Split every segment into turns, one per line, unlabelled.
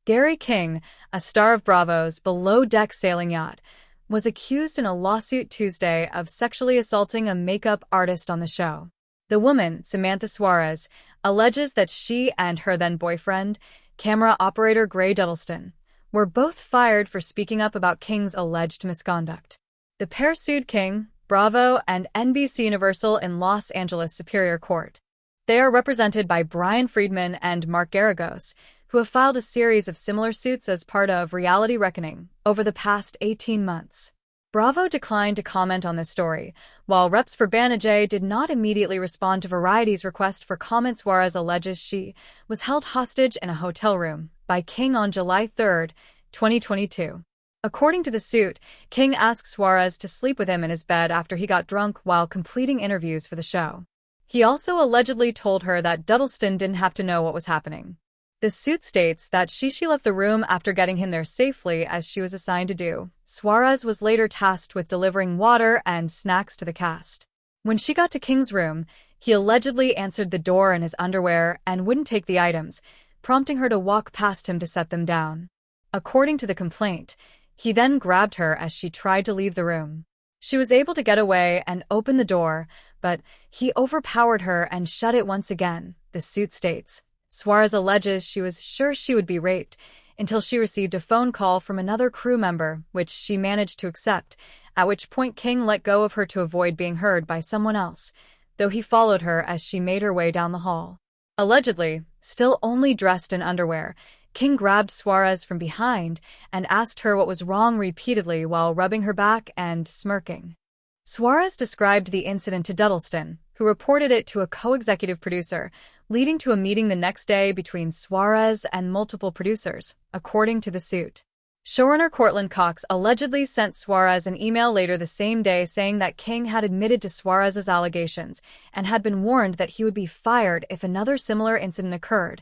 Gary King, a star of Bravo's below-deck sailing yacht, was accused in a lawsuit Tuesday of sexually assaulting a makeup artist on the show. The woman, Samantha Suarez, alleges that she and her then-boyfriend, camera operator Gray Duddleston, were both fired for speaking up about King's alleged misconduct. The pair sued King, Bravo, and NBCUniversal in Los Angeles Superior Court. They are represented by Brian Friedman and Mark Garagos, who have filed a series of similar suits as part of Reality Reckoning over the past 18 months. Bravo declined to comment on this story, while reps for Banijay did not immediately respond to Variety's request for comment. Suarez alleges she was held hostage in a hotel room by King on July 3, 2022. According to the suit, King asked Suarez to sleep with him in his bed after he got drunk while completing interviews for the show. He also allegedly told her that Duddleston didn't have to know what was happening. The suit states that she left the room after getting him there safely, as she was assigned to do. Suarez was later tasked with delivering water and snacks to the cast. When she got to King's room, he allegedly answered the door in his underwear and wouldn't take the items, prompting her to walk past him to set them down. According to the complaint, he then grabbed her as she tried to leave the room. She was able to get away and open the door, but he overpowered her and shut it once again, the suit states. Suarez alleges she was sure she would be raped until she received a phone call from another crew member, which she managed to accept, at which point King let go of her to avoid being heard by someone else, though he followed her as she made her way down the hall. Allegedly, still only dressed in underwear, King grabbed Suarez from behind and asked her what was wrong repeatedly while rubbing her back and smirking. Suarez described the incident to Duddleston, who reported it to a co-executive producer, leading to a meeting the next day between Suarez and multiple producers, according to the suit. Showrunner Cortland Cox allegedly sent Suarez an email later the same day saying that King had admitted to Suarez's allegations and had been warned that he would be fired if another similar incident occurred.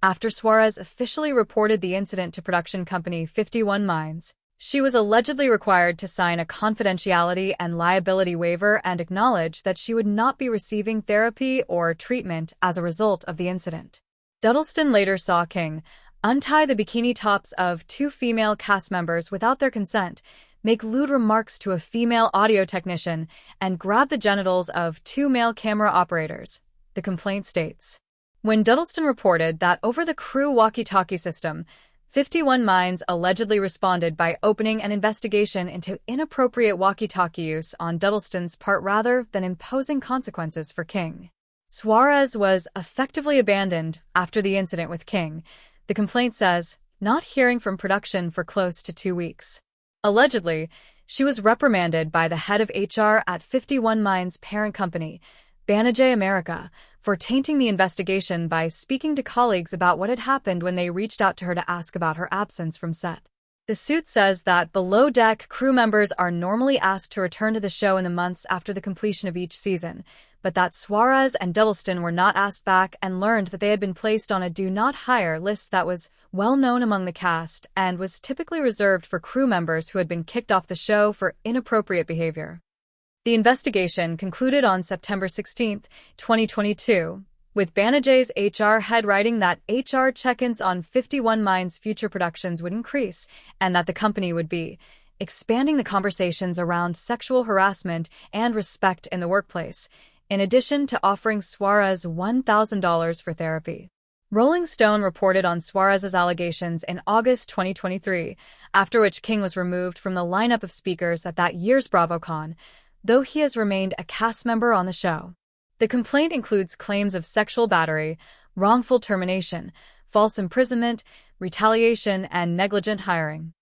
After Suarez officially reported the incident to production company 51 Minds, she was allegedly required to sign a confidentiality and liability waiver and acknowledge that she would not be receiving therapy or treatment as a result of the incident. Duddleston later saw King untie the bikini tops of two female cast members without their consent, make lewd remarks to a female audio technician, and grab the genitals of two male camera operators, the complaint states. When Duddleston reported that over the crew walkie-talkie system, 51 Minds allegedly responded by opening an investigation into inappropriate walkie-talkie use on Duddleston's part rather than imposing consequences for King. Suarez was effectively abandoned after the incident with King, the complaint says, not hearing from production for close to 2 weeks. Allegedly, she was reprimanded by the head of HR at 51 Minds' parent company, Banijay America, for tainting the investigation by speaking to colleagues about what had happened when they reached out to her to ask about her absence from set. The suit says that below-deck crew members are normally asked to return to the show in the months after the completion of each season, but that Suarez and Duddleston were not asked back and learned that they had been placed on a do-not-hire list that was well-known among the cast and was typically reserved for crew members who had been kicked off the show for inappropriate behavior. The investigation concluded on September 16, 2022, with Banijay's HR head writing that HR check-ins on 51 Minds' future productions would increase and that the company would be expanding the conversations around sexual harassment and respect in the workplace, in addition to offering Suarez $1,000 for therapy. Rolling Stone reported on Suarez's allegations in August 2023, after which King was removed from the lineup of speakers at that year's BravoCon, though he has remained a cast member on the show. The complaint includes claims of sexual battery, wrongful termination, false imprisonment, retaliation, and negligent hiring.